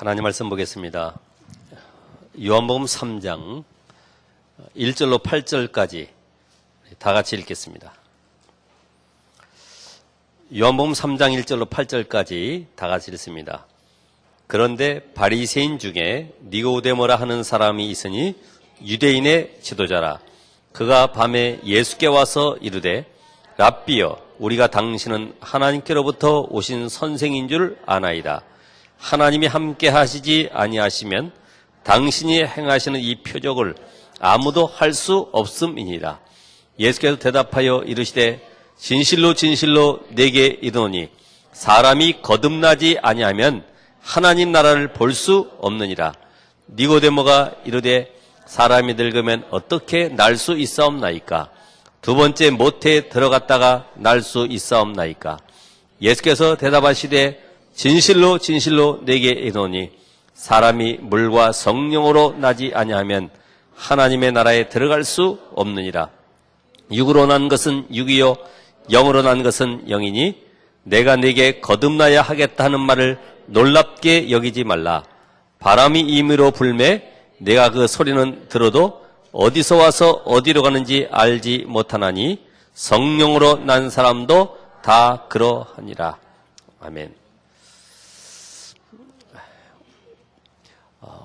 하나님 말씀 보겠습니다. 요한복음 3장 1절로 8절까지 다 같이 읽겠습니다. 요한복음 3장 1절로 8절까지 다 같이 읽습니다. 그런데 바리새인 중에 니고데모라 하는 사람이 있으니 유대인의 지도자라. 그가 밤에 예수께 와서 이르되 랍비여, 우리가 당신은 하나님께로부터 오신 선생인 줄 아나이다. 하나님이 함께 하시지 아니하시면 당신이 행하시는 이 표적을 아무도 할 수 없음이니라. 예수께서 대답하여 이르시되 진실로 진실로 내게 이르노니 사람이 거듭나지 아니하면 하나님 나라를 볼 수 없느니라. 니고데모가 이르되 사람이 늙으면 어떻게 날 수 있사옵나이까? 두 번째 모태에 들어갔다가 날 수 있사옵나이까? 예수께서 대답하시되 진실로 진실로 내게 이르노니 사람이 물과 성령으로 나지 아니하면 하나님의 나라에 들어갈 수 없느니라. 육으로 난 것은 육이요 영으로 난 것은 영이니 내가 네게 거듭나야 하겠다 하는 말을 놀랍게 여기지 말라. 바람이 임의로 불매 내가 그 소리는 들어도 어디서 와서 어디로 가는지 알지 못하나니 성령으로 난 사람도 다 그러하니라. 아멘.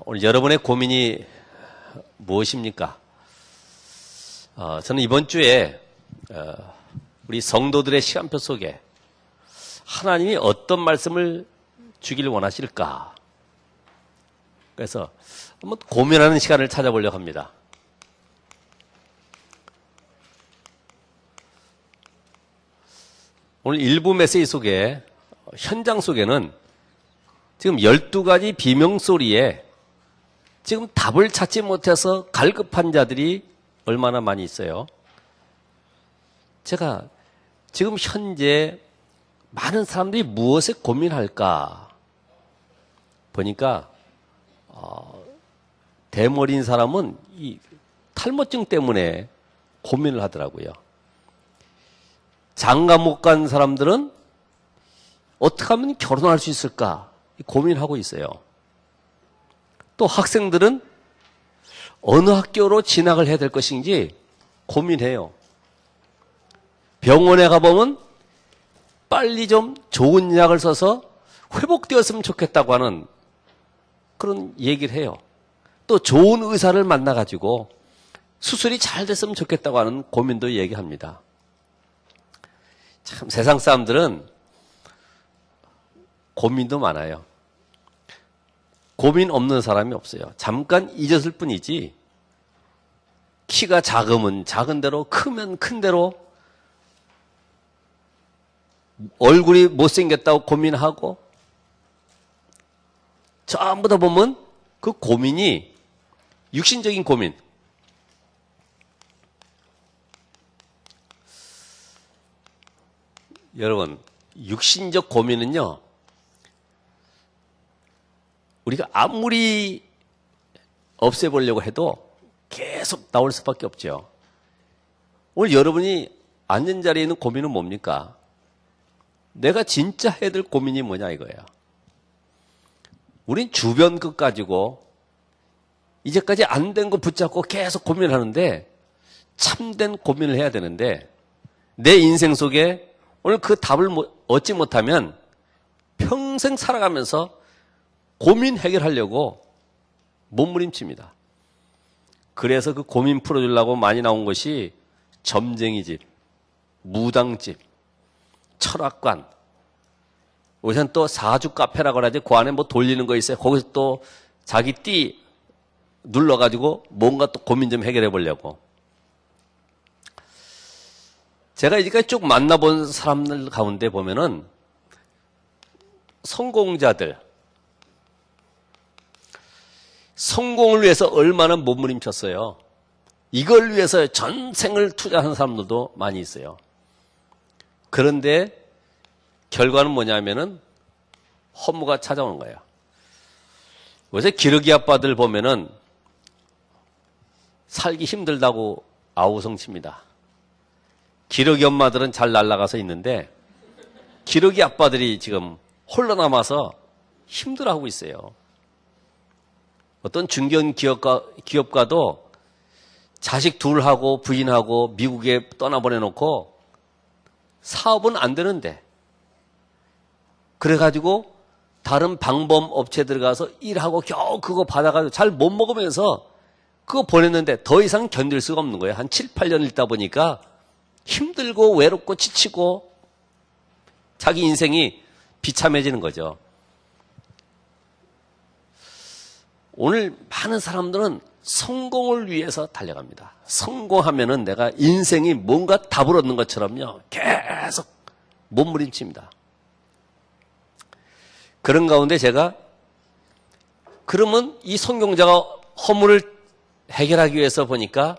오늘 여러분의 고민이 무엇입니까? 저는 이번 주에 우리 성도들의 시간표 속에 하나님이 어떤 말씀을 주기를 원하실까? 그래서 한번 고민하는 시간을 찾아보려고 합니다. 오늘 일부 메시지 속에 현장 속에는 지금 12가지 비명소리에 지금 답을 찾지 못해서 갈급한 자들이 얼마나 많이 있어요. 제가 지금 현재 많은 사람들이 무엇에 고민할까 보니까 대머리인 사람은 이 탈모증 때문에 고민을 하더라고요. 장가 못 간 사람들은 어떻게 하면 결혼할 수 있을까 고민하고 있어요. 또 학생들은 어느 학교로 진학을 해야 될 것인지 고민해요. 병원에 가보면 빨리 좀 좋은 약을 써서 회복되었으면 좋겠다고 하는 그런 얘기를 해요. 또 좋은 의사를 만나가지고 수술이 잘 됐으면 좋겠다고 하는 고민도 얘기합니다. 참 세상 사람들은 고민도 많아요. 고민 없는 사람이 없어요. 잠깐 잊었을 뿐이지 키가 작으면 작은 대로 크면 큰 대로 얼굴이 못생겼다고 고민하고 전부 다 보면 그 고민이 육신적인 고민. 여러분, 육신적 고민은요, 우리가 아무리 없애보려고 해도 계속 나올 수밖에 없죠. 오늘 여러분이 앉은 자리에 있는 고민은 뭡니까? 내가 진짜 해야 될 고민이 뭐냐 이거예요. 우린 주변 것 가지고 이제까지 안 된 거 붙잡고 계속 고민하는데 참된 고민을 해야 되는데 내 인생 속에 오늘 그 답을 얻지 못하면 평생 살아가면서 고민 해결하려고 몸부림칩니다. 그래서 그 고민 풀어주려고 많이 나온 것이 점쟁이집, 무당집, 철학관, 요새는 또 사주 카페라고 하지 그 안에 뭐 돌리는 거 있어요. 거기서 또 자기 띠 눌러가지고 뭔가 또 고민 좀 해결해 보려고. 제가 이제까지 쭉 만나본 사람들 가운데 보면은 성공자들, 성공을 위해서 얼마나 몸부림쳤어요. 이걸 위해서 전생을 투자하는 사람들도 많이 있어요. 그런데 결과는 뭐냐면은 허무가 찾아오는 거예요. 요새 기러기 아빠들 보면은 살기 힘들다고 아우성칩니다. 기러기 엄마들은 잘 날아가서 있는데 기러기 아빠들이 지금 홀로 남아서 힘들어하고 있어요. 어떤 중견 기업가도 자식 둘하고 부인하고 미국에 떠나보내놓고 사업은 안 되는데 그래가지고 다른 방범 업체 들어가서 일하고 겨우 그거 받아가지고 잘 못 먹으면서 그거 보냈는데 더 이상 견딜 수가 없는 거예요. 한 7, 8년 있다 보니까 힘들고 외롭고 지치고 자기 인생이 비참해지는 거죠. 오늘 많은 사람들은 성공을 위해서 달려갑니다. 성공하면은 내가 인생이 뭔가 답을 얻는 것처럼요. 계속 몸부림칩니다. 그런 가운데 제가 그러면 이 성공자가 허물을 해결하기 위해서 보니까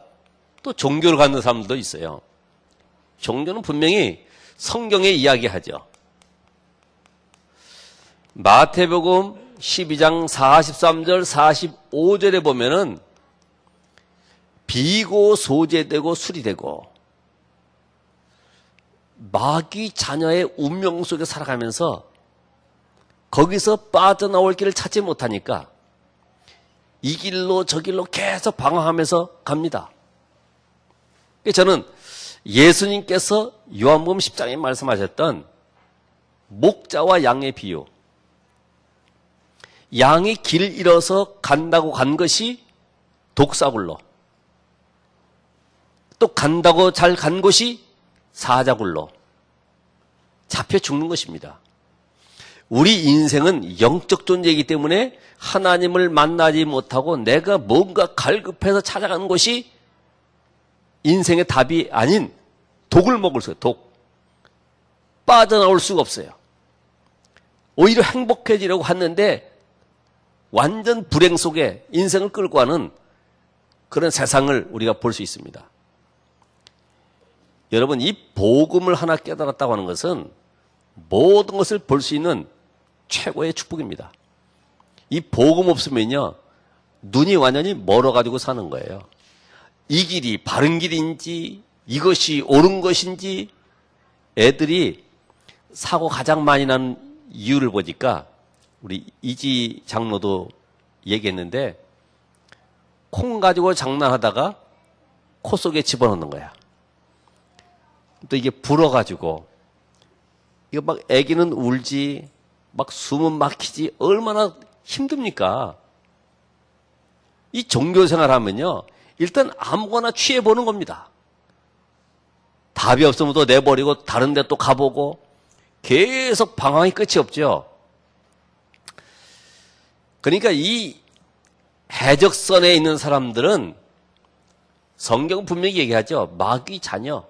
또 종교를 갖는 사람들도 있어요. 종교는 분명히 성경에 이야기하죠. 마태복음 12장 43절 45절에 보면은 비고 소재되고 수리되고 마귀 자녀의 운명 속에 살아가면서 거기서 빠져나올 길을 찾지 못하니까 이 길로 저 길로 계속 방황하면서 갑니다. 저는 예수님께서 요한복음 10장에 말씀하셨던 목자와 양의 비유, 양이 길 잃어서 간다고 간 것이 독사굴로, 또 간다고 잘 간 곳이 사자굴로 잡혀 죽는 것입니다. 우리 인생은 영적 존재이기 때문에 하나님을 만나지 못하고 내가 뭔가 갈급해서 찾아가는 것이 인생의 답이 아닌 독을 먹을 수 있어요. 독. 빠져나올 수가 없어요. 오히려 행복해지려고 하는데 완전 불행 속에 인생을 끌고 가는 그런 세상을 우리가 볼 수 있습니다. 여러분, 이 복음을 하나 깨달았다고 하는 것은 모든 것을 볼 수 있는 최고의 축복입니다. 이 복음 없으면요, 눈이 완전히 멀어가지고 사는 거예요. 이 길이 바른 길인지, 이것이 옳은 것인지, 애들이 사고 가장 많이 나는 이유를 보니까, 우리 이지 장로도 얘기했는데, 콩 가지고 장난하다가 코 속에 집어넣는 거야. 또 이게 불어가지고, 이거 막 애기는 울지, 막 숨은 막히지, 얼마나 힘듭니까? 이 종교생활 하면요, 일단 아무거나 취해보는 겁니다. 답이 없으면 또 내버리고 다른 데 또 가보고 계속 방황이 끝이 없죠. 그러니까 이 해적선에 있는 사람들은 성경은 분명히 얘기하죠. 마귀 자녀.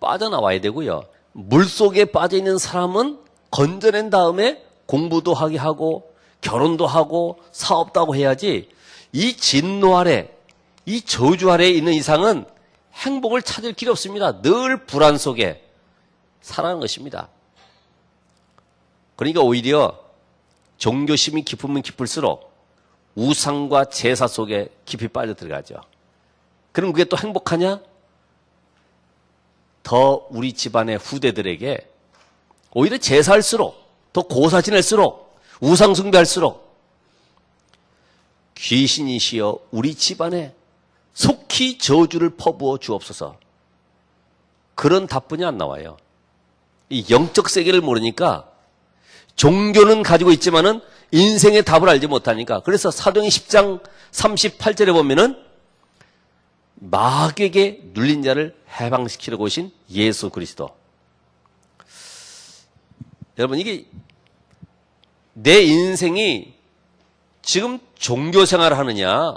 빠져나와야 되고요. 물속에 빠져있는 사람은 건져낸 다음에 공부도 하게 하고 결혼도 하고 사업도 하고 해야지, 이 진노 아래, 이 저주 아래에 있는 이상은 행복을 찾을 길이 없습니다. 늘 불안 속에 살아가는 것입니다. 그러니까 오히려 종교심이 깊으면 깊을수록 우상과 제사 속에 깊이 빠져 들어가죠. 그럼 그게 또 행복하냐? 더 우리 집안의 후대들에게 오히려 제사할수록, 더 고사 지낼수록, 우상 숭배할수록 귀신이시여 우리 집안에 속히 저주를 퍼부어 주옵소서. 그런 답변이 안 나와요. 이 영적 세계를 모르니까 종교는 가지고 있지만은 인생의 답을 알지 못하니까. 그래서 사도행전 10장 38절에 보면은 마귀에게 눌린 자를 해방시키려고 오신 예수 그리스도. 여러분, 이게 내 인생이 지금 종교 생활을 하느냐,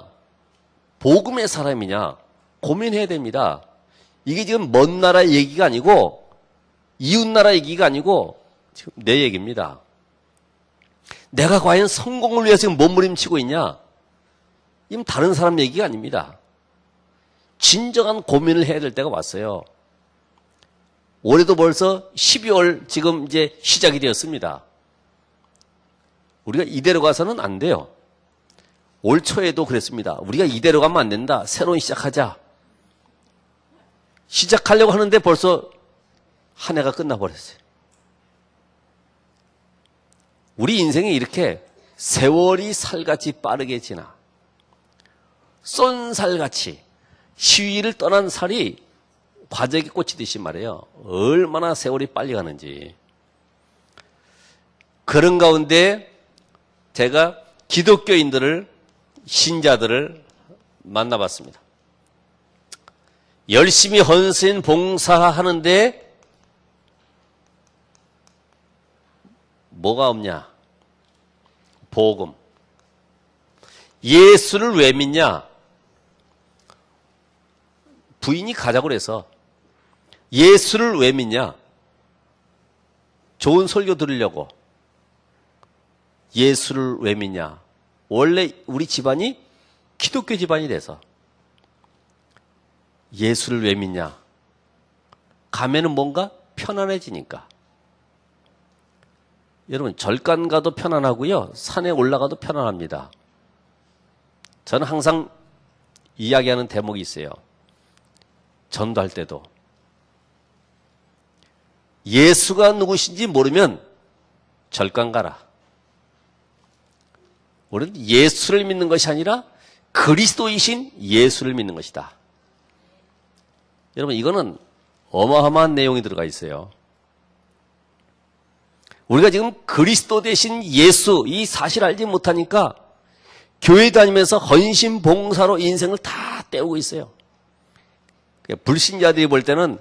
복음의 사람이냐 고민해야 됩니다. 이게 지금 먼 나라 얘기가 아니고 이웃 나라 얘기가 아니고 지금 내 얘기입니다. 내가 과연 성공을 위해서 지금 몸부림치고 있냐? 이건 다른 사람 얘기가 아닙니다. 진정한 고민을 해야 될 때가 왔어요. 올해도 벌써 12월 지금 이제 시작이 되었습니다. 우리가 이대로 가서는 안 돼요. 올 초에도 그랬습니다. 우리가 이대로 가면 안 된다. 새로운 시작하자. 시작하려고 하는데 벌써 한 해가 끝나버렸어요. 우리 인생이 이렇게 세월이 살같이 빠르게 지나 쏜살같이 시위를 떠난 살이 화재에 꽂히듯이 말이에요. 얼마나 세월이 빨리 가는지. 그런 가운데 제가 기독교인들을, 신자들을 만나봤습니다. 열심히 헌신 봉사하는데 뭐가 없냐? 복음. 예수를 왜 믿냐? 부인이 가자고 그래서. 예수를 왜 믿냐? 좋은 설교 들으려고. 예수를 왜 믿냐? 원래 우리 집안이 기독교 집안이 돼서. 예수를 왜 믿냐? 가면은 뭔가 편안해지니까. 여러분, 절간 가도 편안하고요. 산에 올라가도 편안합니다. 저는 항상 이야기하는 대목이 있어요. 전도할 때도. 예수가 누구신지 모르면 절간 가라. 우리는 예수를 믿는 것이 아니라 그리스도이신 예수를 믿는 것이다. 여러분, 이거는 어마어마한 내용이 들어가 있어요. 우리가 지금 그리스도 대신 예수, 이 사실 알지 못하니까 교회 다니면서 헌신 봉사로 인생을 다 때우고 있어요. 불신자들이 볼 때는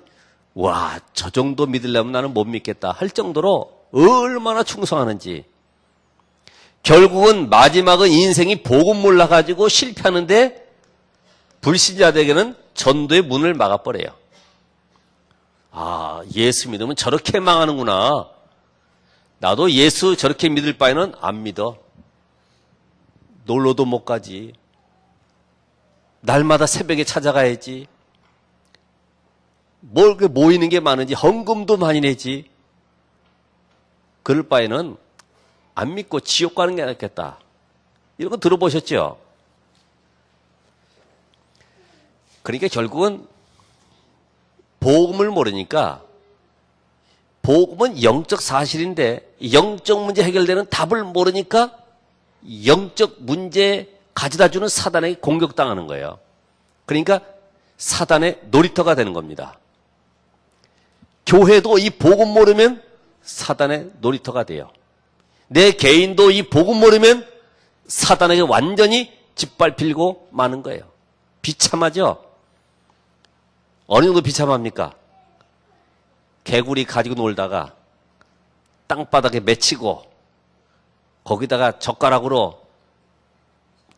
와, 저 정도 믿으려면 나는 못 믿겠다 할 정도로 얼마나 충성하는지. 결국은 마지막은 인생이 복음 몰라가지고 실패하는데 불신자들에게는 전도의 문을 막아버려요. 아, 예수 믿으면 저렇게 망하는구나. 나도 예수 저렇게 믿을 바에는 안 믿어. 놀러도 못 가지. 날마다 새벽에 찾아가야지. 뭘 모이는 게 많은지 헌금도 많이 내지. 그럴 바에는 안 믿고 지옥 가는 게 낫겠다. 이런 거 들어보셨죠? 그러니까 결국은 복음을 모르니까 복음은 영적 사실인데 영적 문제 해결되는 답을 모르니까 영적 문제 가져다 주는 사단에게 공격당하는 거예요. 그러니까 사단의 놀이터가 되는 겁니다. 교회도 이 복음 모르면 사단의 놀이터가 돼요. 내 개인도 이 복음 모르면 사단에게 완전히 짓밟히고 마는 거예요. 비참하죠? 어느 정도 비참합니까? 개구리 가지고 놀다가 땅바닥에 맺히고 거기다가 젓가락으로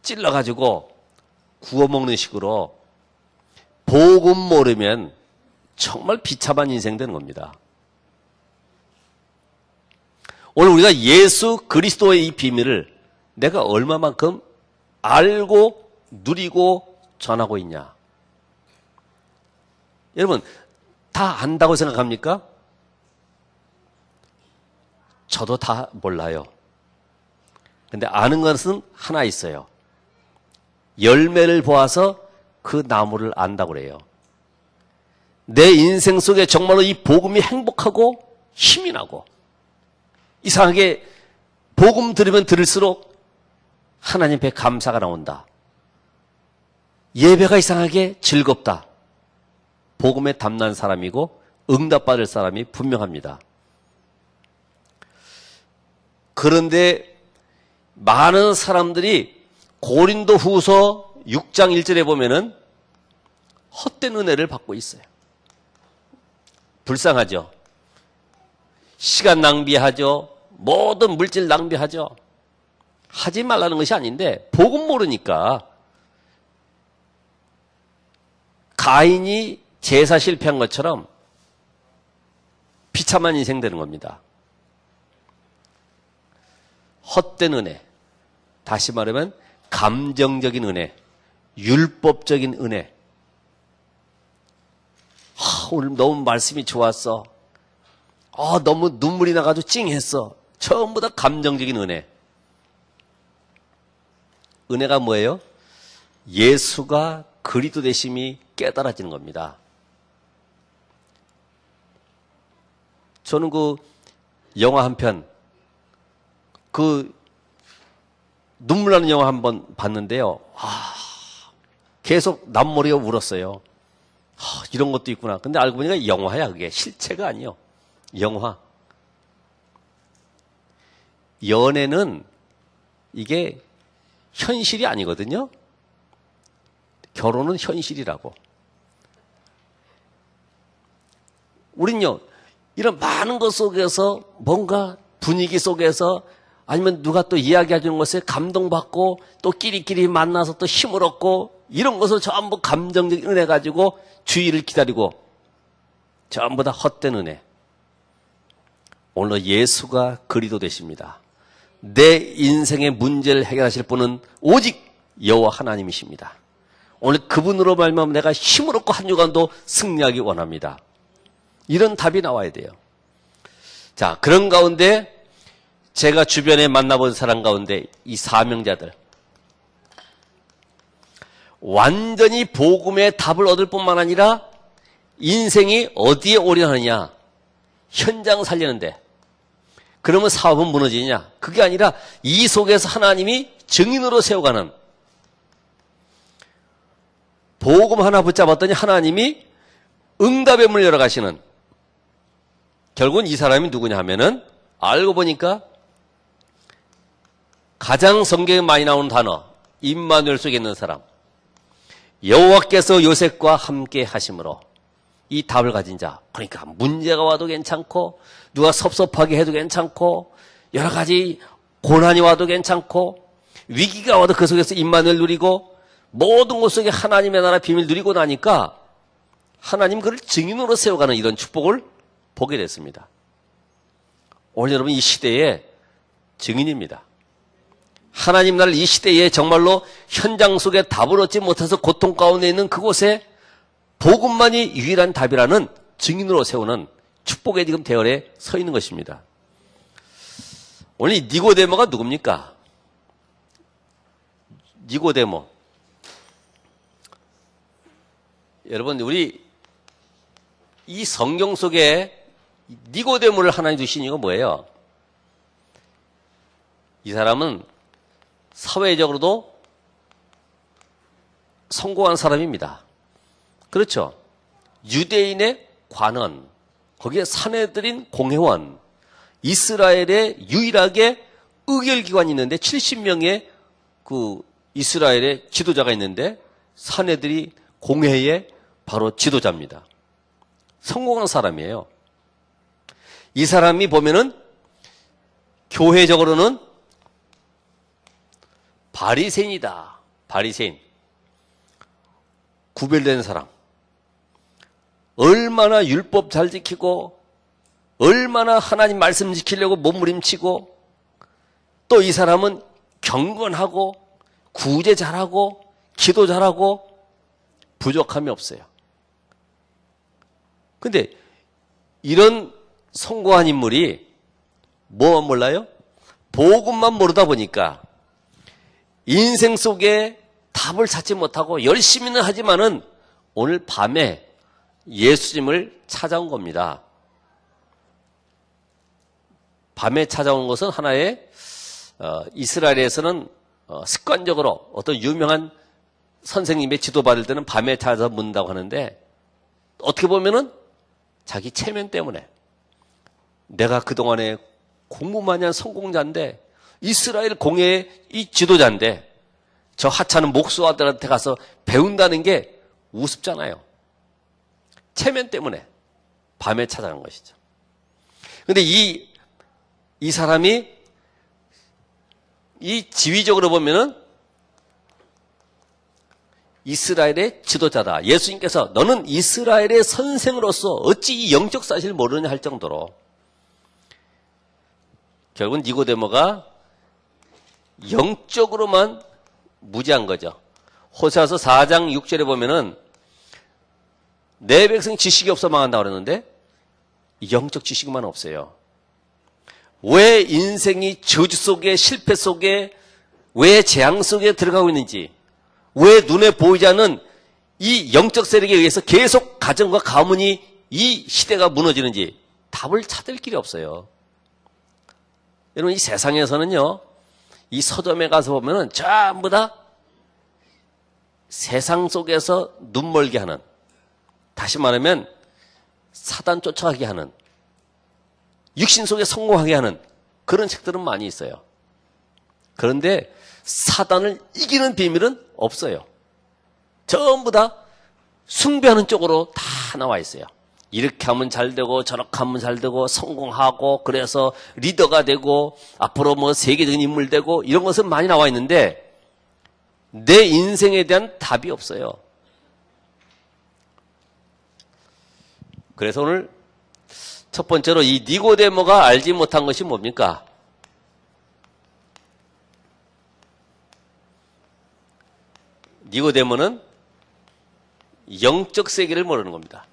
찔러가지고 구워 먹는 식으로 복음 모르면 정말 비참한 인생 되는 겁니다. 오늘 우리가 예수 그리스도의 이 비밀을 내가 얼마만큼 알고 누리고 전하고 있냐. 여러분, 다 안다고 생각합니까? 저도 다 몰라요. 근데 아는 것은 하나 있어요. 열매를 보아서 그 나무를 안다고 그래요. 내 인생 속에 정말로 이 복음이 행복하고 힘이 나고 이상하게 복음 들으면 들을수록 하나님 앞에 감사가 나온다. 예배가 이상하게 즐겁다. 복음에 담난 사람이고 응답받을 사람이 분명합니다. 그런데 많은 사람들이 고린도 후서 6장 1절에 보면은 헛된 은혜를 받고 있어요. 불쌍하죠. 시간 낭비하죠. 모든 물질 낭비하죠. 하지 말라는 것이 아닌데 복음 모르니까 가인이 제사 실패한 것처럼 비참한 인생 되는 겁니다. 헛된 은혜, 다시 말하면 감정적인 은혜, 율법적인 은혜. 오늘 너무 말씀이 좋았어. 너무 눈물이 나가지고 찡했어. 전부 다 감정적인 은혜. 은혜가 뭐예요? 예수가 그리스도 되심이 깨달아지는 겁니다. 저는 그 영화 한 편, 그 눈물 나는 영화 한번 봤는데요. 계속 남모르게 울었어요. 이런 것도 있구나. 근데 알고 보니까 영화야, 그게. 실체가 아니요. 영화. 연애는 이게 현실이 아니거든요. 결혼은 현실이라고. 우린요, 이런 많은 것 속에서 뭔가 분위기 속에서 아니면 누가 또 이야기해 주는 것에 감동받고 또 끼리끼리 만나서 또 힘을 얻고 이런 것을 전부 감정적 은혜 가지고 주의를 기다리고 전부 다 헛된 은혜. 오늘 예수가 그리도 되십니다. 내 인생의 문제를 해결하실 분은 오직 여호와 하나님이십니다. 오늘 그분으로 말미암아 내가 힘을 얻고 한 주간도 승리하기 원합니다. 이런 답이 나와야 돼요. 자, 그런 가운데 제가 주변에 만나본 사람 가운데 이 사명자들 완전히 복음의 답을 얻을 뿐만 아니라 인생이 어디에 올인하느냐, 현장 살리는데. 그러면 사업은 무너지냐? 그게 아니라 이 속에서 하나님이 증인으로 세워가는, 복음 하나 붙잡았더니 하나님이 응답의 문을 열어가시는, 결국은 이 사람이 누구냐 하면은 알고 보니까 가장 성경에 많이 나오는 단어 임마누엘 속에 있는 사람, 여호와께서 요셉과 함께 하심으로 이 답을 가진 자. 그러니까 문제가 와도 괜찮고 누가 섭섭하게 해도 괜찮고 여러 가지 고난이 와도 괜찮고 위기가 와도 그 속에서 임마누엘 누리고 모든 것 속에 하나님의 나라 비밀 누리고 나니까 하나님 그를 증인으로 세워가는 이런 축복을 보게 됐습니다. 오늘 여러분 이 시대의 증인입니다. 하나님 나라를 이 시대에 정말로 현장 속에 답을 얻지 못해서 고통 가운데 있는 그곳에 복음만이 유일한 답이라는 증인으로 세우는 축복의 지금 대열에 서 있는 것입니다. 오늘 이 니고데모가 누굽니까? 니고데모. 여러분 우리 이 성경 속에 니고데모를 하나님 주신 이유가 뭐예요? 이 사람은 사회적으로도 성공한 사람입니다. 그렇죠. 유대인의 관원, 거기에 사내들인 공회원, 이스라엘에 유일하게 의결기관이 있는데 70명의 그 이스라엘의 지도자가 있는데 사내들이 공회의 바로 지도자입니다. 성공한 사람이에요. 이 사람이 보면은 교회적으로는 바리새인이다. 바리새인. 구별된 사람. 얼마나 율법 잘 지키고 얼마나 하나님 말씀 지키려고 몸부림치고 또 이 사람은 경건하고 구제 잘하고 기도 잘하고 부족함이 없어요. 근데 이런 성공한 인물이 뭐만 몰라요? 복음만 모르다 보니까 인생 속에 답을 찾지 못하고 열심히는 하지만은 오늘 밤에 예수님을 찾아온 겁니다. 밤에 찾아온 것은 하나의 이스라엘에서는 습관적으로 어떤 유명한 선생님의 지도받을 때는 밤에 찾아서 묻는다고 하는데 어떻게 보면은 자기 체면 때문에 내가 그동안에 공부만한 성공자인데 이스라엘 공회의 이 지도자인데 저 하찮은 목수아들한테 가서 배운다는 게 우습잖아요. 체면 때문에 밤에 찾아간 것이죠. 그런데 이 사람이 이 지위적으로 보면은 이스라엘의 지도자다. 예수님께서 너는 이스라엘의 선생으로서 어찌 이 영적 사실을 모르느냐 할 정도로 결국은 니고데모가 영적으로만 무지한 거죠. 호세아서 4장 6절에 보면은 내 백성 지식이 없어 망한다고 그러는데 영적 지식만 없어요. 왜 인생이 저주 속에 실패 속에 왜 재앙 속에 들어가고 있는지 왜 눈에 보이지 않는 이 영적 세력에 의해서 계속 가정과 가문이 이 시대가 무너지는지 답을 찾을 길이 없어요. 여러분 이 세상에서는요 이 서점에 가서 보면은 전부 다 세상 속에서 눈멀게 하는, 다시 말하면 사단 쫓아가게 하는, 육신 속에 성공하게 하는 그런 책들은 많이 있어요. 그런데 사단을 이기는 비밀은 없어요. 전부 다 숭배하는 쪽으로 다 나와 있어요. 이렇게 하면 잘 되고 저렇게 하면 잘 되고 성공하고 그래서 리더가 되고 앞으로 뭐 세계적인 인물 되고 이런 것은 많이 나와 있는데 내 인생에 대한 답이 없어요. 그래서 오늘 첫 번째로 이 니고데모가 알지 못한 것이 뭡니까? 니고데모는 영적 세계를 모르는 겁니다.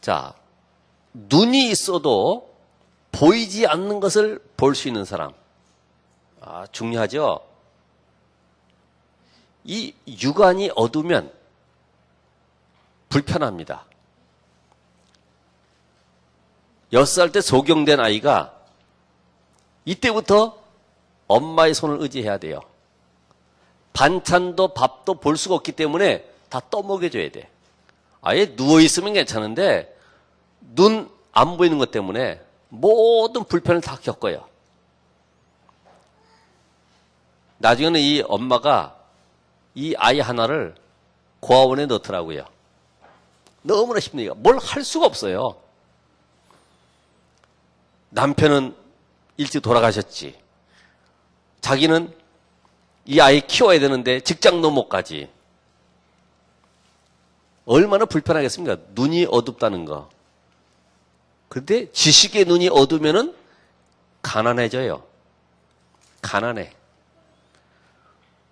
자, 눈이 있어도 보이지 않는 것을 볼 수 있는 사람. 중요하죠? 이 육안이 어두우면 불편합니다. 6살 때 소경된 아이가 이때부터 엄마의 손을 의지해야 돼요. 반찬도 밥도 볼 수가 없기 때문에 다 떠먹여줘야 돼. 아예 누워있으면 괜찮은데 눈 안 보이는 것 때문에 모든 불편을 다 겪어요. 나중에는 이 엄마가 이 아이 하나를 고아원에 넣더라고요. 너무나 힘드니까 뭘 할 수가 없어요. 남편은 일찍 돌아가셨지. 자기는 이 아이 키워야 되는데 직장도 못 가지. 얼마나 불편하겠습니까? 눈이 어둡다는 거. 그런데 지식의 눈이 어두우면은 가난해져요. 가난해.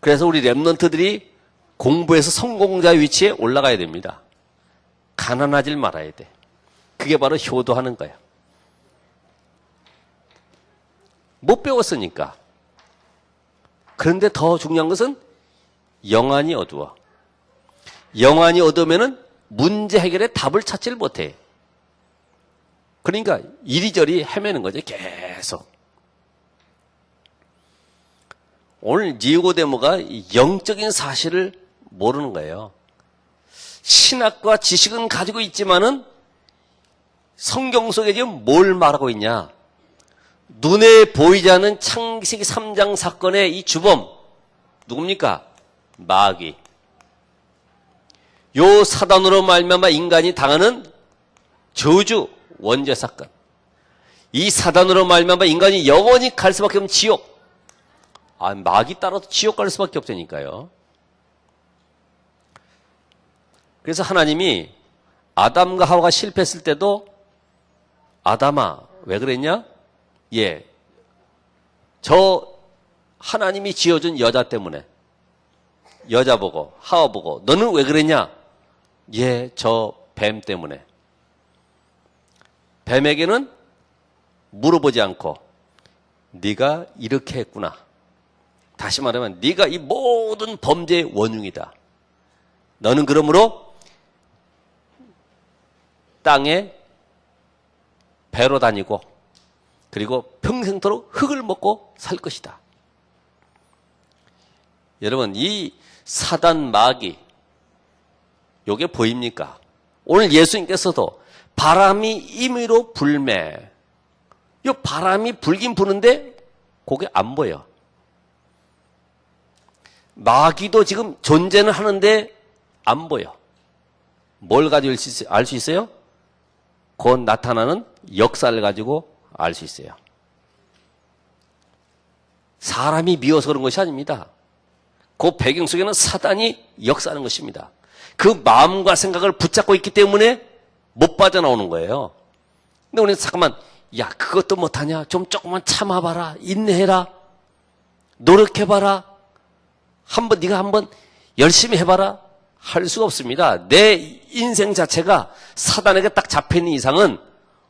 그래서 우리 랩런트들이 공부해서 성공자 위치에 올라가야 됩니다. 가난하질 말아야 돼. 그게 바로 효도하는 거야. 못 배웠으니까. 그런데 더 중요한 것은 영안이 어두워. 영안이 어두우면은 문제 해결에 답을 찾지를 못해. 그러니까 이리저리 헤매는 거죠. 계속. 오늘 니고데모가 영적인 사실을 모르는 거예요. 신학과 지식은 가지고 있지만은 성경 속에 지금 뭘 말하고 있냐? 눈에 보이지 않는 창세기 3장 사건의 이 주범 누굽니까? 마귀. 요 사단으로 말미암아 인간이 당하는 저주 원죄 사건. 이 사단으로 말미암아 인간이 영원히 갈 수밖에 없는 지옥. 마귀 따라서 지옥 갈 수밖에 없다니까요. 그래서 하나님이 아담과 하와가 실패했을 때도 아담아 왜 그랬냐? 저 하나님이 지어준 여자 때문에 여자 보고 하와 보고 너는 왜 그랬냐? 저 뱀 때문에. 뱀에게는 물어보지 않고 네가 이렇게 했구나. 다시 말하면 네가 이 모든 범죄의 원흉이다. 너는 그러므로 땅에 배로 다니고 그리고 평생토록 흙을 먹고 살 것이다. 여러분 이 사단 마귀 요게 보입니까? 오늘 예수님께서도 바람이 임의로 불매. 요 바람이 불긴 부는데 그게 안 보여. 마귀도 지금 존재는 하는데 안 보여. 뭘 가지고 알 수 있어요? 곧 나타나는 역사를 가지고 알 수 있어요. 사람이 미워서 그런 것이 아닙니다. 그 배경 속에는 사단이 역사하는 것입니다. 그 마음과 생각을 붙잡고 있기 때문에 못 빠져나오는 거예요. 근데 우리는 잠깐만, 그것도 못하냐? 좀 조금만 참아봐라. 인내해라. 노력해봐라. 네가 한번 열심히 해봐라. 할 수가 없습니다. 내 인생 자체가 사단에게 딱 잡혀있는 이상은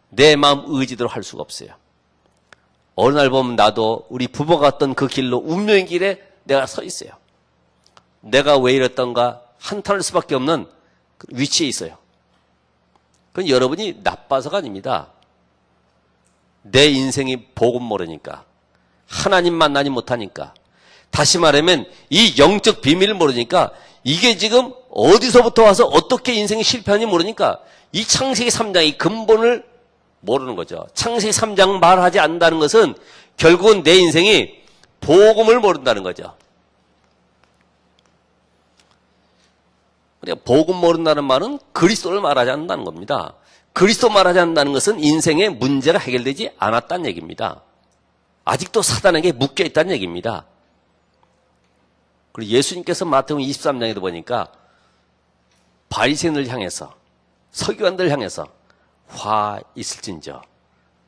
내 마음 의지대로 할 수가 없어요. 어느 날 보면 나도 우리 부모가 갔던 그 길로 운명의 길에 내가 서 있어요. 내가 왜 이랬던가 한탄할 수밖에 없는 위치에 있어요. 그건 여러분이 나빠서가 아닙니다. 내 인생이 복음 모르니까, 하나님 만나지 못하니까, 다시 말하면 이 영적 비밀을 모르니까, 이게 지금 어디서부터 와서 어떻게 인생이 실패하는지 모르니까 이 창세기 3장의 근본을 모르는 거죠. 창세기 3장 말하지 않는다는 것은 결국은 내 인생이 복음을 모른다는 거죠. 그러니까 복음 모른다는 말은 그리스도를 말하지 않는다는 겁니다. 그리스도 말하지 않는다는 것은 인생의 문제가 해결되지 않았다는 얘기입니다. 아직도 사단에게 묶여 있다는 얘기입니다. 그리고 예수님께서 마태복음 23장에도 보니까 바리새인을 향해서, 서기관들을 향해서 화 있을진저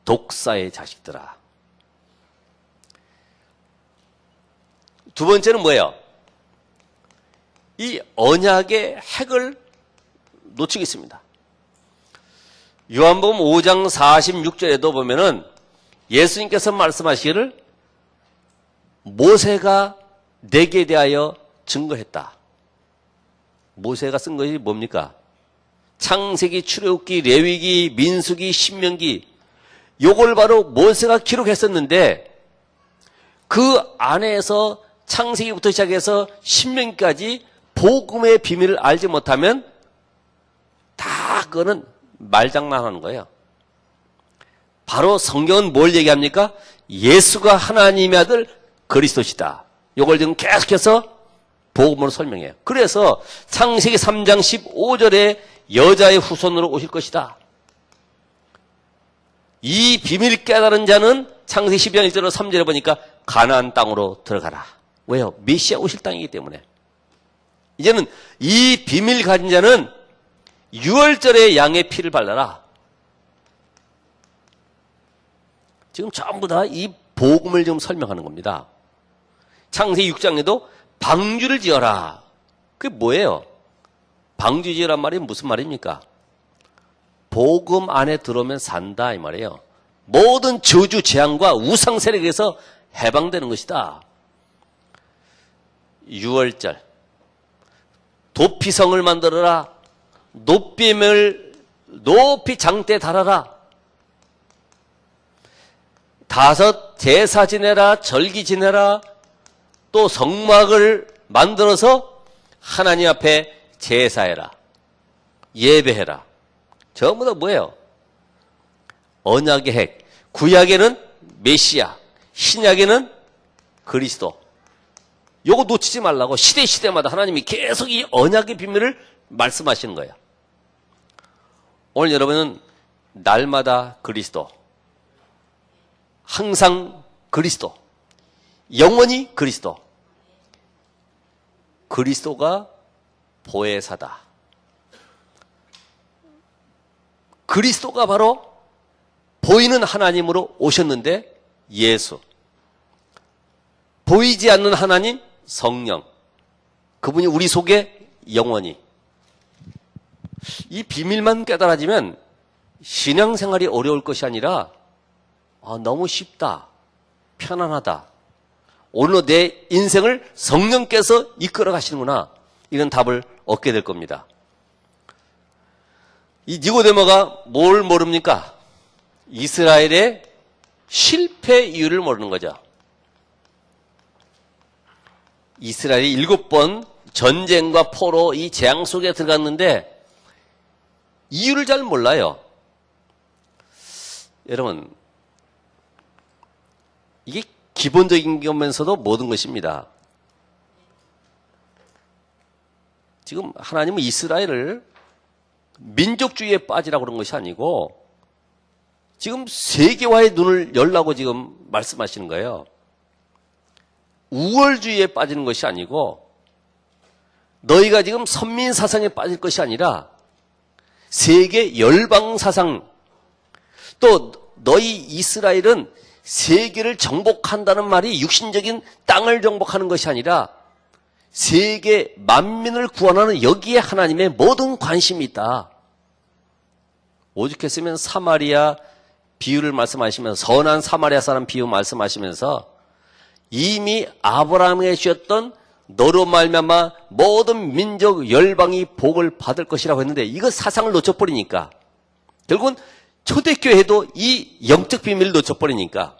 독사의 자식들아. 두 번째는 뭐예요? 이 언약의 핵을 놓치고 있습니다. 요한복음 5장 46절에도 보면은 예수님께서 말씀하시기를 모세가 내게 대하여 증거했다. 모세가 쓴 것이 뭡니까? 창세기, 출애굽기, 레위기, 민수기, 신명기, 요걸 바로 모세가 기록했었는데 그 안에서 창세기부터 시작해서 신명기까지 복음의 비밀을 알지 못하면 다 그거는 말장난하는 거예요. 바로 성경은 뭘 얘기합니까? 예수가 하나님의 아들 그리스도시다. 요걸 지금 계속해서 복음으로 설명해요. 그래서 창세기 3장 15절에 여자의 후손으로 오실 것이다. 이 비밀 깨달은 자는 창세기 12장 1절로 3절에 보니까 가나안 땅으로 들어가라. 왜요? 메시아 오실 땅이기 때문에. 이제는 이 비밀 가진 자는 유월절에 양의 피를 발라라. 지금 전부 다 이 복음을 좀 설명하는 겁니다. 창세기 6장에도 방주를 지어라. 그게 뭐예요? 방주 지으란 말이 무슨 말입니까? 복음 안에 들어오면 산다 이 말이에요. 모든 저주 재앙과 우상 세력에서 해방되는 것이다. 6월절 도피성을 만들어라. 높임을 높이 장대에 달아라. 5 제사 지내라. 절기 지내라. 또 성막을 만들어서 하나님 앞에 제사해라. 예배해라. 전부 다 뭐예요? 언약의 핵. 구약에는 메시아, 신약에는 그리스도. 요거 놓치지 말라고 시대마다 하나님이 계속 이 언약의 비밀을 말씀하시는 거예요. 오늘 여러분은 날마다 그리스도, 항상 그리스도, 영원히 그리스도. 그리스도가 보혜사다. 그리스도가 바로 보이는 하나님으로 오셨는데 예수. 보이지 않는 하나님 성령. 그분이 우리 속에 영원히. 이 비밀만 깨달아지면 신앙생활이 어려울 것이 아니라 너무 쉽다. 편안하다. 오늘 내 인생을 성령께서 이끌어 가시는구나. 이런 답을 얻게 될 겁니다. 이 니고데모가 뭘 모릅니까? 이스라엘의 실패 이유를 모르는 거죠. 이스라엘이 7번 전쟁과 포로 이 재앙 속에 들어갔는데 이유를 잘 몰라요. 여러분, 이게 기본적인 거면서도 모든 것입니다. 지금 하나님은 이스라엘을 민족주의에 빠지라고 그런 것이 아니고 지금 세계화의 눈을 열라고 지금 말씀하시는 거예요. 우월주의에 빠지는 것이 아니고 너희가 지금 선민사상에 빠질 것이 아니라 세계 열방사상, 또 너희 이스라엘은 세계를 정복한다는 말이 육신적인 땅을 정복하는 것이 아니라 세계 만민을 구원하는 여기에 하나님의 모든 관심이 있다. 오죽했으면 사마리아 비유를 말씀하시면서, 선한 사마리아 사람 비유 말씀하시면서 이미 아브라함에게 주셨던 너로 말미암아 모든 민족 열방이 복을 받을 것이라고 했는데 이거 사상을 놓쳐버리니까 결국은 초대교회도 이 영적 비밀을 놓쳐버리니까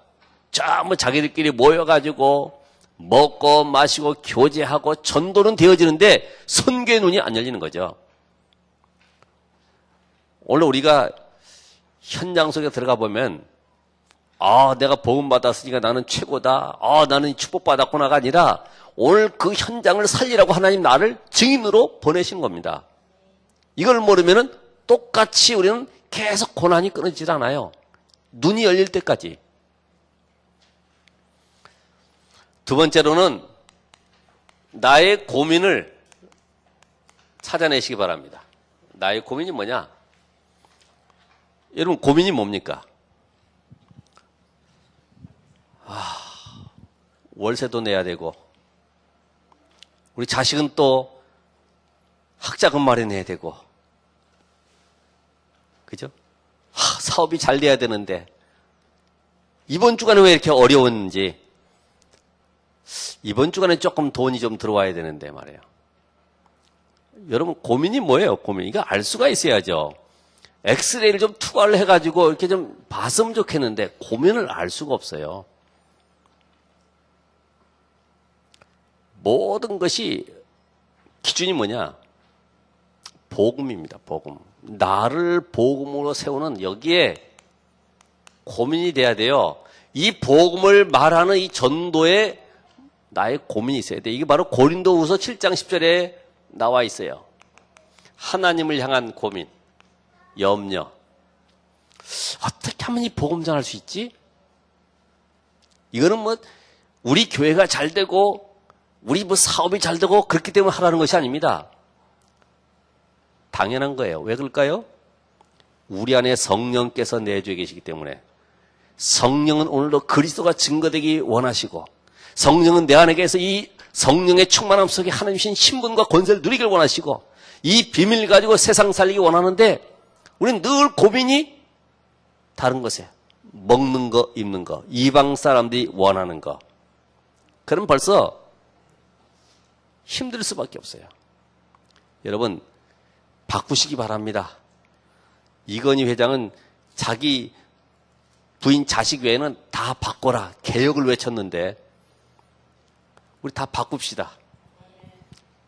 전부 자기들끼리 모여가지고 먹고 마시고 교제하고 전도는 되어지는데 선교의 눈이 안 열리는 거죠. 오늘 우리가 현장 속에 들어가 보면 내가 복음 받았으니까 나는 최고다. 나는 축복받았구나가 아니라 오늘 그 현장을 살리라고 하나님 나를 증인으로 보내신 겁니다. 이걸 모르면은 똑같이 우리는 계속 고난이 끊어지질 않아요. 눈이 열릴 때까지. 두 번째로는 나의 고민을 찾아내시기 바랍니다. 나의 고민이 뭐냐? 여러분, 고민이 뭡니까? 월세도 내야 되고, 우리 자식은 또 학자금 마련해야 되고, 그죠? 사업이 잘 돼야 되는데, 이번 주간에 왜 이렇게 어려웠는지, 이번 주간에 조금 돈이 좀 들어와야 되는데 말이에요. 여러분, 고민이 뭐예요? 고민. 이거 알 수가 있어야죠. 엑스레이를 좀 투과를 해가지고 이렇게 좀 봤으면 좋겠는데 고민을 알 수가 없어요. 모든 것이 기준이 뭐냐? 복음입니다. 복음. 나를 복음으로 세우는 여기에 고민이 돼야 돼요. 이 복음을 말하는 이 전도에 나의 고민이 있어야 돼. 이게 바로 고린도후서 7장 10절에 나와 있어요. 하나님을 향한 고민, 염려. 어떻게 하면 이 복음 전할 수 있지? 이거는 뭐 우리 교회가 잘 되고 우리 뭐 사업이 잘 되고 그렇기 때문에 하라는 것이 아닙니다. 당연한 거예요. 왜 그럴까요? 우리 안에 성령께서 내주에 계시기 때문에. 성령은 오늘도 그리스도가 증거되기 원하시고, 성령은 내 안에 계서 이 성령의 충만함 속에 하나님 주신 신분과 권세를 누리길 원하시고, 이 비밀 가지고 세상 살리기 원하는데 우리는 늘 고민이 다른 것에 먹는 거, 입는 거, 이방 사람들이 원하는 거. 그럼 벌써 힘들 수밖에 없어요. 여러분, 바꾸시기 바랍니다. 이건희 회장은 자기 부인 자식 외에는 다 바꿔라 개혁을 외쳤는데 우리 다 바꿉시다.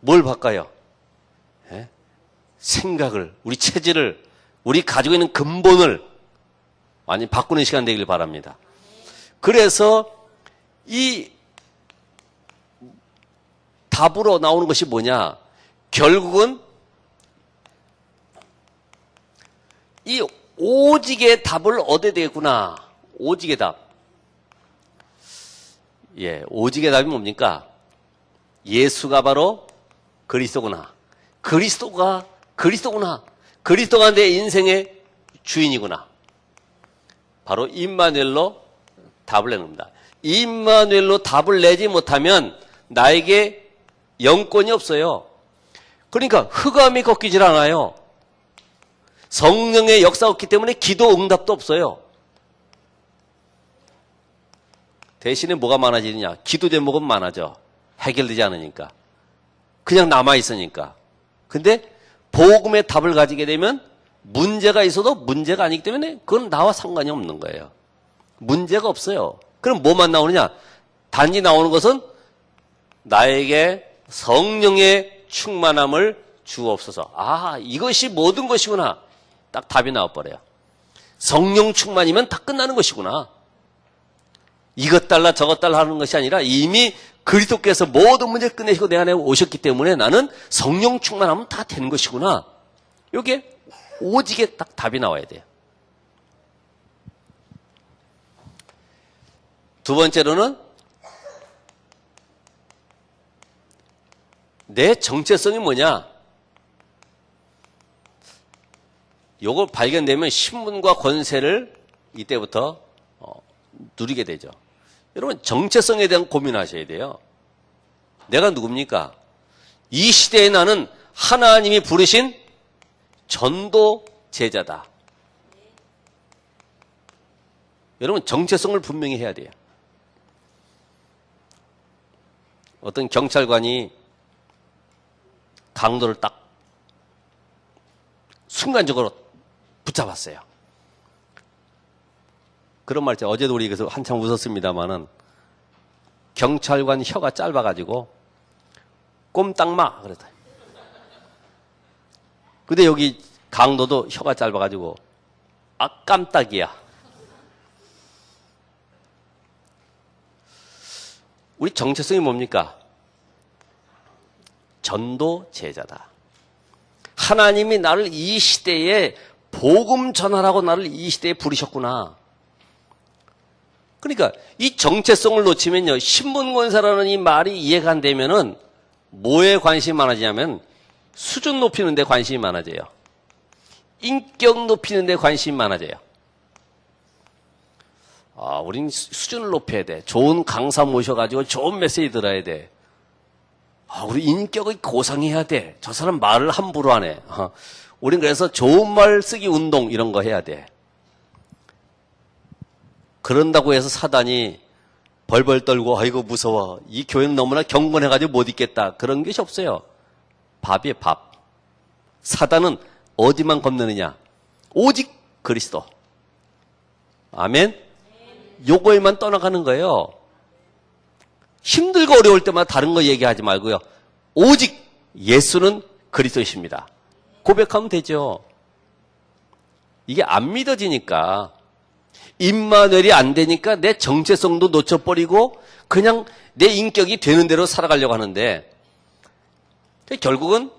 뭘 바꿔요? 예? 생각을, 우리 체질을, 우리 가지고 있는 근본을 완전히 바꾸는 시간 되길 바랍니다. 그래서 이 답으로 나오는 것이 뭐냐? 결국은 이 오직의 답을 얻어야 되겠구나. 오직의 답. 오직의 답이 뭡니까? 예수가 바로 그리스도구나. 그리스도가 그리스도구나. 그리스도가 내 인생의 주인이구나. 바로 임마누엘로 답을 내는 겁니다. 임마누엘로 답을 내지 못하면 나에게 영권이 없어요. 그러니까 흑암이 걷기질 않아요. 성령의 역사가 없기 때문에 기도 응답도 없어요. 대신에 뭐가 많아지느냐? 기도 제목은 많아져. 해결되지 않으니까. 그냥 남아있으니까. 근데 복음의 답을 가지게 되면 문제가 있어도 문제가 아니기 때문에 그건 나와 상관이 없는 거예요. 문제가 없어요. 그럼 뭐만 나오느냐? 단지 나오는 것은 나에게 성령의 충만함을 주옵소서. 이것이 모든 것이구나. 딱 답이 나와버려요. 성령 충만이면 다 끝나는 것이구나. 이것 달라 저것 달라 하는 것이 아니라 이미 그리스도께서 모든 문제를 끝내시고 내 안에 오셨기 때문에 나는 성령 충만하면 다 되는 것이구나. 이게 오직에 딱 답이 나와야 돼요. 두 번째로는 내 정체성이 뭐냐? 요걸 발견되면 신분과 권세를 이때부터 누리게 되죠. 여러분, 정체성에 대한 고민하셔야 돼요. 내가 누굽니까? 이 시대에 나는 하나님이 부르신 전도 제자다. 여러분, 정체성을 분명히 해야 돼요. 어떤 경찰관이 강도를 딱 순간적으로 붙잡았어요. 그런 말 있죠. 어제도 우리 그래서 한참 웃었습니다마는 경찰관 혀가 짧아가지고 꼼딱마 그랬다. 근데 여기 강도도 혀가 짧아가지고 아 깜딱이야. 우리 정체성이 뭡니까? 전도 제자다. 하나님이 나를 이 시대에 복음 전하라고 나를 이 시대에 부르셨구나. 그러니까 이 정체성을 놓치면요, 신분권사라는 이 말이 이해가 안 되면은 뭐에 관심이 많아지냐면 수준 높이는 데 관심이 많아져요. 인격 높이는 데 관심이 많아져요. 아, 우린 수준을 높여야 돼. 좋은 강사 모셔가지고 좋은 메시지 들어야 돼. 아, 우리 인격을 고상해야 돼. 저 사람 말을 함부로 하네. 우린 그래서 좋은 말 쓰기 운동 이런 거 해야 돼. 그런다고 해서 사단이 벌벌 떨고 아이고 무서워. 이 교회는 너무나 경건해가지고 못 있겠다. 그런 것이 없어요. 밥이에요, 밥. 사단은 어디만 겁내느냐? 오직 그리스도. 아멘? 요거에만 떠나가는 거예요. 힘들고 어려울 때마다 다른 거 얘기하지 말고요. 오직 예수는 그리스도이십니다. 고백하면 되죠. 이게 안 믿어지니까, 임마누엘이 안 되니까 내 정체성도 놓쳐버리고 그냥 내 인격이 되는 대로 살아가려고 하는데, 결국은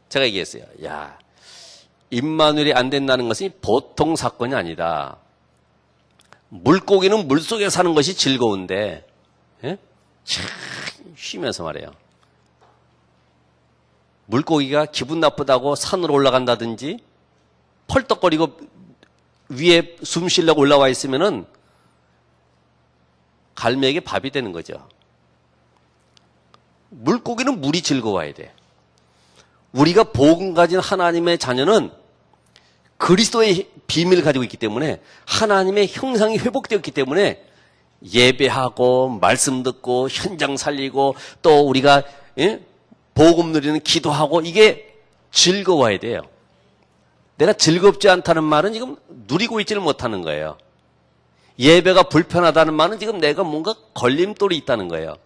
제가 얘기했어요. 야, 임마누엘이 안 된다는 것이 보통 사건이 아니다. 물고기는 물속에 사는 것이 즐거운데, 예? 참 쉬면서 말해요. 물고기가 기분 나쁘다고 산으로 올라간다든지 펄떡거리고 위에 숨 쉬려고 올라와 있으면은 갈매에게 밥이 되는 거죠. 물고기는 물이 즐거워야 돼. 우리가 복음 가진 하나님의 자녀는 그리스도의 비밀을 가지고 있기 때문에 하나님의 형상이 회복되었기 때문에 예배하고 말씀 듣고 현장 살리고 또 우리가 복음 누리는 기도하고 이게 즐거워야 돼요. 내가 즐겁지 않다는 말은 지금 누리고 있지를 못하는 거예요. 예배가 불편하다는 말은 지금 내가 뭔가 걸림돌이 있다는 거예요.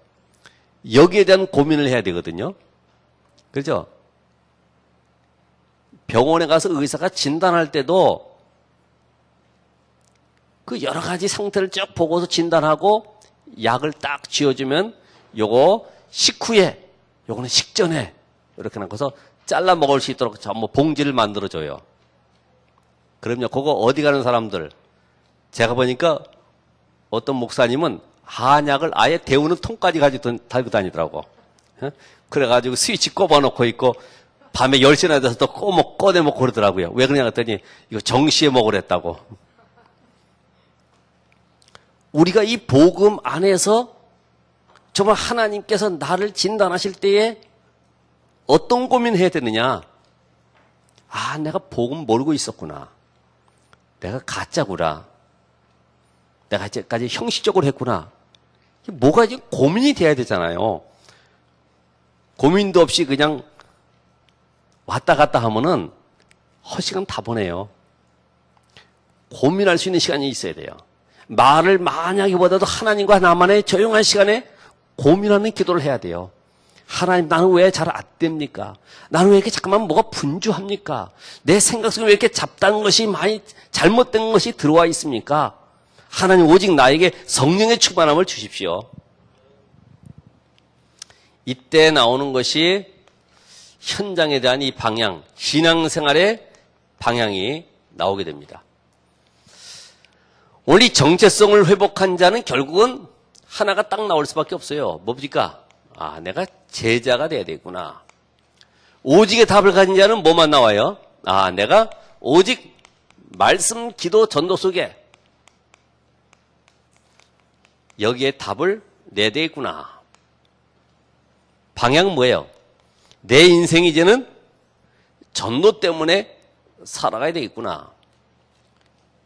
여기에 대한 고민을 해야 되거든요. 그렇죠? 병원에 가서 의사가 진단할 때도 그 여러 가지 상태를 쭉 보고서 진단하고 약을 딱 쥐어주면 요거 식후에, 요거는 식전에 이렇게 놓고서 잘라 먹을 수 있도록 전부 봉지를 만들어줘요. 그럼요, 그거 어디 가는 사람들, 제가 보니까 어떤 목사님은 한약을 아예 데우는 통까지 가지고 달고 다니더라고. 그래가지고 스위치 꼽아놓고 있고 밤에 10시나 돼서 또 꺼내 먹고 그러더라고요. 왜 그러냐 했더니 이거 정시에 먹으랬다고. 우리가 이 복음 안에서 정말 하나님께서 나를 진단하실 때에 어떤 고민을 해야 되느냐? 아, 내가 복음 모르고 있었구나. 내가 가짜구나. 내가 이제까지 형식적으로 했구나. 뭐가 이제 고민이 돼야 되잖아요. 고민도 없이 그냥 왔다 갔다 하면은 헛시간 다 보내요. 고민할 수 있는 시간이 있어야 돼요. 말을 많이 하기보다도 하나님과 나만의 조용한 시간에 고민하는 기도를 해야 돼요. 하나님, 나는 왜 잘 안 됩니까? 나는 왜 이렇게 잠깐만 뭐가 분주합니까? 내 생각 속에 왜 이렇게 잡다한 것이 많이 잘못된 것이 들어와 있습니까? 하나님, 오직 나에게 성령의 충만함을 주십시오. 이때 나오는 것이 현장에 대한 이 방향, 신앙생활의 방향이 나오게 됩니다. 오늘 이 정체성을 회복한 자는 결국은 하나가 딱 나올 수밖에 없어요. 뭡니까? 아, 내가 제자가 돼야 되구나. 오직의 답을 가진 자는 뭐만 나와요? 아, 내가 오직 말씀, 기도, 전도 속에 여기에 답을 내야 되겠구나. 방향은 뭐예요? 내 인생 이제는 전도 때문에 살아가야 되겠구나.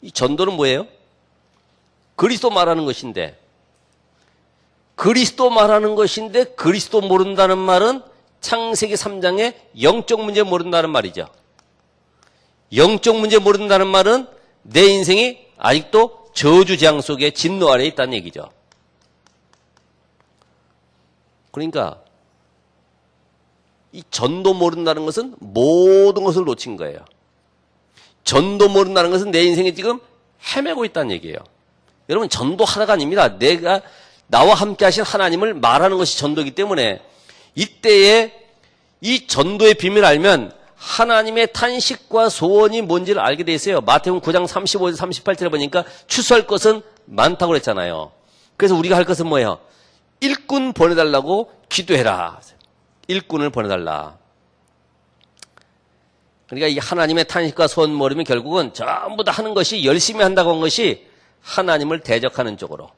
이 전도는 뭐예요? 그리스도 말하는 것인데, 그리스도 모른다는 말은 창세기 3장의 영적 문제 모른다는 말이죠. 영적 문제 모른다는 말은 내 인생이 아직도 저주 재앙 속에 진노 아래에 있다는 얘기죠. 그러니까 이 전도 모른다는 것은 모든 것을 놓친 거예요. 전도 모른다는 것은 내 인생에 지금 헤매고 있다는 얘기예요. 여러분, 전도 하나가 아닙니다. 내가 나와 함께 하신 하나님을 말하는 것이 전도이기 때문에 이때에 이 전도의 비밀을 알면 하나님의 탄식과 소원이 뭔지를 알게 돼 있어요. 마태복음 9장 35절 38절에 보니까 추수할 것은 많다고 그랬잖아요. 그래서 우리가 할 것은 뭐예요? 일꾼 보내달라고 기도해라. 일꾼을 보내달라. 그러니까 이 하나님의 탄식과 소원 모르면 결국은 전부 다 하는 것이 열심히 한다고 한 것이 하나님을 대적하는 쪽으로.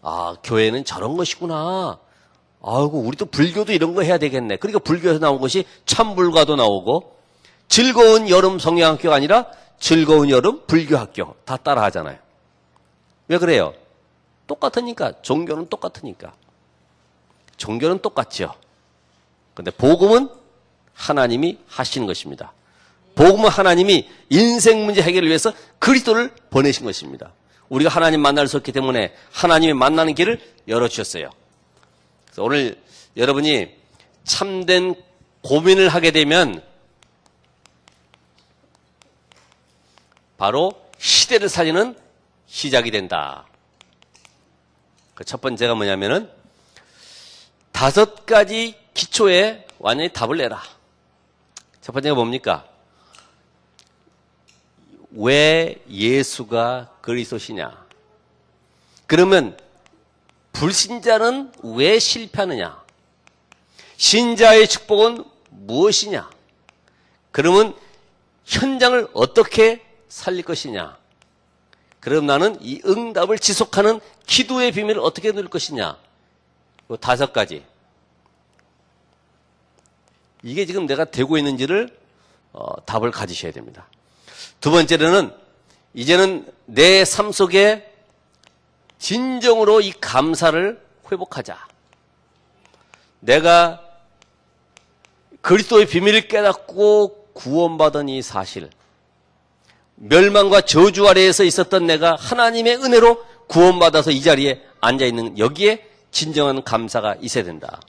아, 교회는 저런 것이구나. 아이고, 우리도 불교도 이런 거 해야 되겠네. 그러니까 불교에서 나온 것이 참불가도 나오고 즐거운 여름 성경학교가 아니라 즐거운 여름 불교학교 다 따라 하잖아요. 왜 그래요? 똑같으니까. 종교는 똑같으니까. 종교는 똑같죠. 근데 복음은 하나님이 하시는 것입니다. 복음은 하나님이 인생 문제 해결을 위해서 그리스도를 보내신 것입니다. 우리가 하나님 만날 수 없기 때문에 하나님이 만나는 길을 열어주셨어요. 그래서 오늘 여러분이 참된 고민을 하게 되면 바로 시대를 살리는 시작이 된다. 그 첫 번째가 뭐냐면은 5가지 기초에 완전히 답을 내라. 첫 번째가 뭡니까? 왜 예수가 그리스도시냐? 그러면 불신자는 왜 실패하느냐? 신자의 축복은 무엇이냐? 그러면 현장을 어떻게 살릴 것이냐? 그럼 나는 이 응답을 지속하는 기도의 비밀을 어떻게 누릴 것이냐? 이 5가지. 이게 지금 내가 되고 있는지를 답을 가지셔야 됩니다. 두 번째로는 이제는 내 삶 속에 진정으로 이 감사를 회복하자. 내가 그리스도의 비밀을 깨닫고 구원받은 이 사실, 멸망과 저주 아래에서 있었던 내가 하나님의 은혜로 구원받아서 이 자리에 앉아있는 여기에 진정한 감사가 있어야 된다.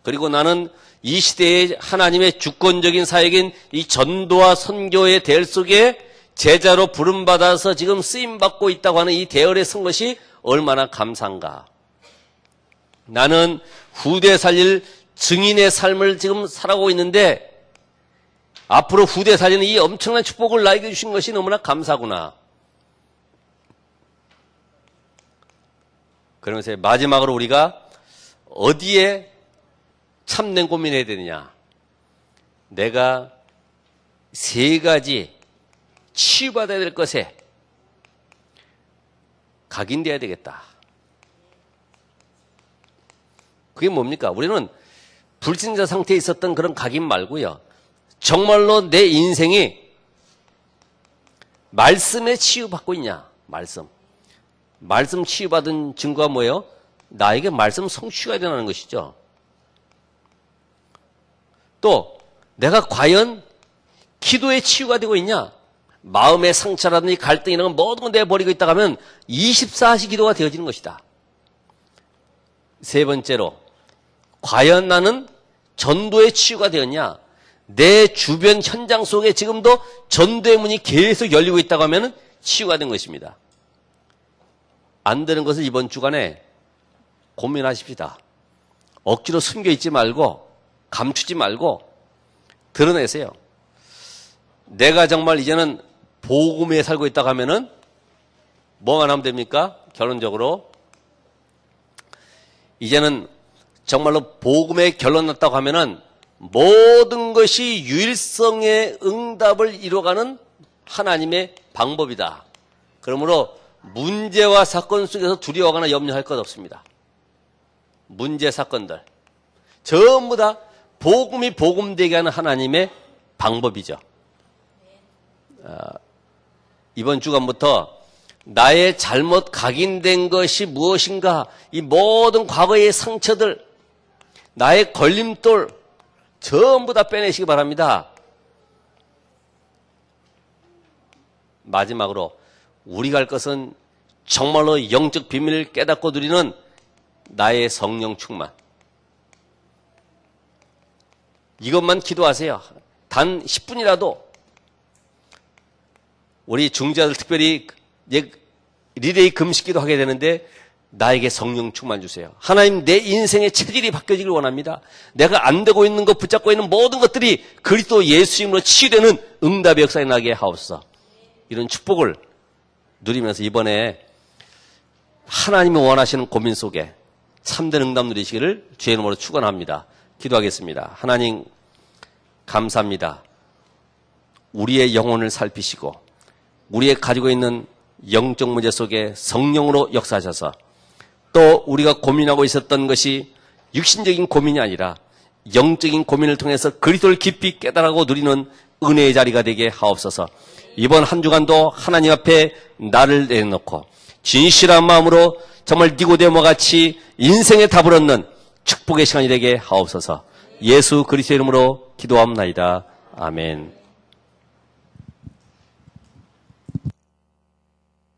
그리고 나는 이 시대의 하나님의 주권적인 사역인 이 전도와 선교의 대열 속에 제자로 부름받아서 지금 쓰임받고 있다고 하는 이 대열에 선 것이 얼마나 감사한가. 나는 후대 살릴 증인의 삶을 지금 살아가고 있는데 앞으로 후대 살리는 이 엄청난 축복을 나에게 주신 것이 너무나 감사구나. 그러면서 마지막으로 우리가 어디에 참된 고민해야 되느냐. 내가 3가지 치유받아야 될 것에 각인돼야 되겠다. 그게 뭡니까? 우리는 불신자 상태에 있었던 그런 각인 말고요. 정말로 내 인생이 말씀에 치유받고 있냐? 말씀 치유받은 증거가 뭐예요? 나에게 말씀 성취가 일어나는 것이죠. 또 내가 과연 기도의 치유가 되고 있냐? 마음의 상처라든지 갈등 이런 건 모든 걸 내버리고 있다가 하면 24시 기도가 되어지는 것이다. 세 번째로 과연 나는 전도의 치유가 되었냐? 내 주변 현장 속에 지금도 전도의 문이 계속 열리고 있다고 하면 치유가 된 것입니다. 안 되는 것을 이번 주간에 고민하십시다. 억지로 숨겨있지 말고 감추지 말고 드러내세요. 내가 정말 이제는 복음에 살고 있다고 하면은 뭐만 하면 됩니까? 결론적으로 이제는 정말로 복음에 결론 났다고 하면은 모든 것이 유일성의 응답을 이루어가는 하나님의 방법이다. 그러므로 문제와 사건 속에서 두려워하거나 염려할 것 없습니다. 문제 사건들 전부 다 복음이 복음되게 하는 하나님의 방법이죠. 이번 주간부터 나의 잘못 각인된 것이 무엇인가, 이 모든 과거의 상처들, 나의 걸림돌 전부 다 빼내시기 바랍니다. 마지막으로 우리가 할 것은 정말로 영적 비밀을 깨닫고 누리는 나의 성령 충만. 이것만 기도하세요. 단 10분이라도 우리 중자들 특별히 리레이 금식기도 하게 되는데 나에게 성령 충만 주세요. 하나님, 내 인생의 체질이 바뀌어지길 원합니다. 내가 안 되고 있는 것, 붙잡고 있는 모든 것들이 그리스도 예수 이름으로 치유되는 응답의 역사에 나게 하옵소서. 이런 축복을 누리면서 이번에 하나님이 원하시는 고민 속에 참된 응답 누리시기를 주의 이름으로 축원합니다. 기도하겠습니다. 하나님 감사합니다. 우리의 영혼을 살피시고 우리의 가지고 있는 영적 문제 속에 성령으로 역사하셔서 또 우리가 고민하고 있었던 것이 육신적인 고민이 아니라 영적인 고민을 통해서 그리스도를 깊이 깨달아고 누리는 은혜의 자리가 되게 하옵소서. 이번 한 주간도 하나님 앞에 나를 내놓고 진실한 마음으로 정말 니고데모 같이 인생의 답을 얻는 축복의 시간이 되게 하옵소서. 예수 그리스도의 이름으로 기도합나이다. 아멘.